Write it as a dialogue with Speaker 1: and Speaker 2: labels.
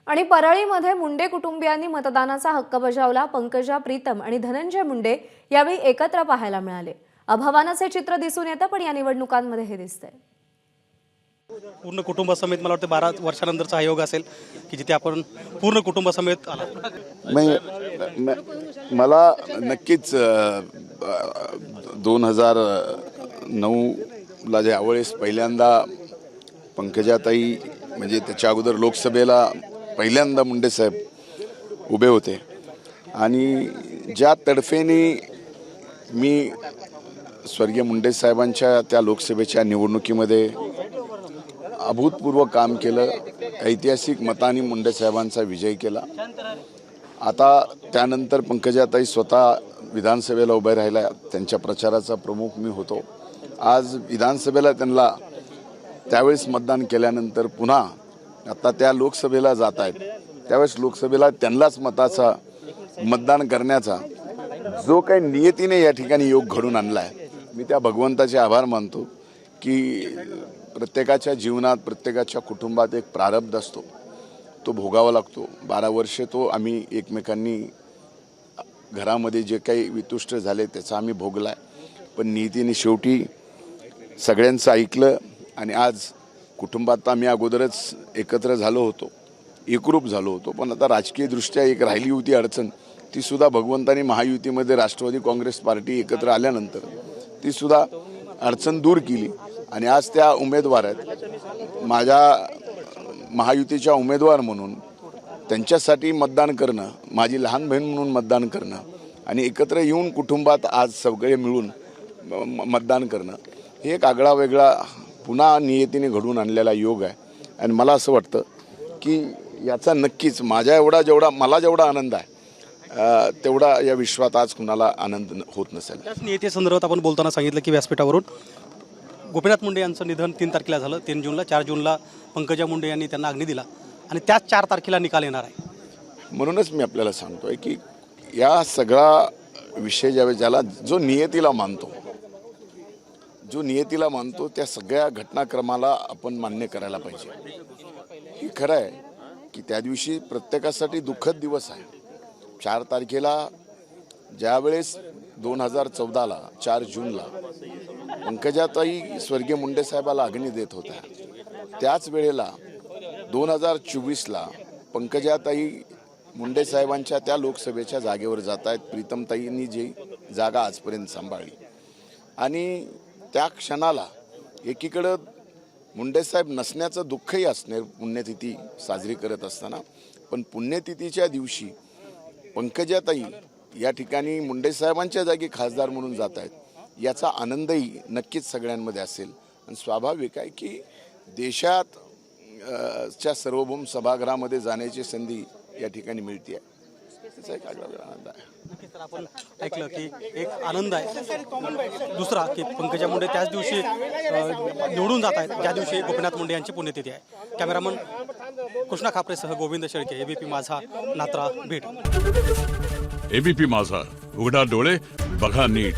Speaker 1: आणि परळीमध्ये मुंडे कुटुंबियांनी मतदानाचा हक्क बजावला। पंकजा, प्रीतम आणि धनंजय मुंडे यावेळी एकत्र पाहायला मिळाले। अभावानचे चित्र दिसून येतं, पण या निवडणुकांमध्ये हे दिसतंय।
Speaker 2: पूर्ण कुटुंबासमेत मला वाटतं 12 वर्षानंतरचा हा योग असेल की जिथे आपण पूर्ण कुटुंबासमेत आला।
Speaker 3: मला नक्कीच 2009ला ज्यावेळेस पहिल्यांदा पंकजाताई म्हणजे त्याच्या अगोदर लोकसभेला पहिल्यांदा मुंडे साहेब उभे होते आणि ज्या तडफेने मी स्वर्गीय मुंडे साहेबांच्या त्या लोकसभेच्या निवडणुकीमध्ये अभूतपूर्व काम केलं, ऐतिहासिक मतांनी मुंडे साहेबांचा विजय केला। आता त्यानंतर पंकजाताई स्वतः विधानसभेला उभे राहिल्या, त्यांच्या प्रचाराचा प्रमुख मी होतो। आज विधानसभेला त्यांना त्यावेळेस मतदान केल्यानंतर पुन्हा आता त्या लोकसभेला जात आहेत, त्यावेळेस लोकसभेला त्यांनाच मताचा मतदान करण्याचा जो काही नियतीने या ठिकाणी योग घडून आणला आहे, मी त्या भगवंताचे आभार मानतो की प्रत्येकाच्या जीवनात प्रत्येकाच्या कुटुंबात एक प्रारब्ध असतो, तो भोगावा लागतो। 12 वर्षे तो आम्ही एकमेकांनी घरामध्ये जे काही वितुष्ट झाले त्याचा आम्ही भोगला आहे, पण नियतीने शेवटी सगळ्यांचं ऐकलं आणि आज कुटुंबात आम्ही अगोदरच एकत्र झालो होतो, एकरूप झालो होतो। पण आता राजकीयदृष्ट्या एक राहिली होती अडचण, ती सुद्धा भगवंतानी महायुतीमध्ये राष्ट्रवादी काँग्रेस पार्टी एकत्र आल्यानंतर ती सुद्धा अडचण दूर केली आणि आज त्या उमेदवार आहेत। माझ्या महायुतीच्या उमेदवार म्हणून त्यांच्यासाठी मतदान करणं, माझी लहान बहीण म्हणून मतदान करणं आणि एकत्र येऊन कुटुंबात आज सगळे मिळून मतदान करणं हे एक आगळा वेगळा पुन्हा नियतीने घडवून आणलेला योग आहे। आणि मला असं वाटतं की याचा नक्कीच मला जेवढा आनंद आहे तेवढा या विश्वात आज कुणाला आनंद होत नसेल।
Speaker 2: त्याच नियतीसंदर्भात आपण बोलताना सांगितलं की व्यासपीठावरून गोपीनाथ मुंडे यांचं निधन 3 तारखेला झालं, 3 जूनला। 4 जूनला पंकजा मुंडे यांनी त्यांना अग्नी दिला आणि त्याच 4 तारखेला निकाल येणार आहे।
Speaker 3: म्हणूनच मी आपल्याला सांगतोय की या सगळा विषय ज्याला जो नियतीला मानतो त्या सगळ्या घटनाक्रमाला आपण मान्य करायला पाहिजे। हे खरं आहे की त्या दिवशी प्रत्येकासाठी दुःखद दिवस आहे। 4 तारखेला ज्यावेळेस 2014ला 4 जूनला पंकजाताई स्वर्गीय मुंडे साहेबाला अग्नी देत होत्या, त्याच वेळेला 2024ला पंकजाताई मुंडे साहेबांच्या त्या लोकसभेच्या जागेवर जात आहेत। प्रीतमताईंनी जी जागा आजपर्यंत सांभाळली आणि त्या क्षणाला एकीकडं मुंडे साहेब नसण्याचं दुःखही असणार पुण्यतिथी साजरी करत असताना, पण पुण्यतिथीच्या दिवशी पंकजाताई या ठिकाणी मुंडे साहेबांच्या जागी खासदार म्हणून जात आहेत, याचा आनंदही नक्कीच सगळ्यांमध्ये असेल। आणि स्वाभाविक आहे की देशात च्या सार्वभौम सभागृहामध्ये जाण्याची संधी या ठिकाणी मिळते आहे, त्याचा एक आगळा वेगळा आनंद आहे।
Speaker 2: तर आपण ऐकलं की एक आनंद आहे। दुसरा की पंकजा मुंडे त्याच दिवशी निवडून जात आहेत ज्या दिवशी गोपीनाथ मुंडे यांची पुण्यतिथी आहे। कॅमेरामन कृष्णा खापरेसह गोविंद शेळके, एबीपी माझा, नात्रा, बीड।
Speaker 4: एबीपी माझा, उघडा डोळे बघा नीट।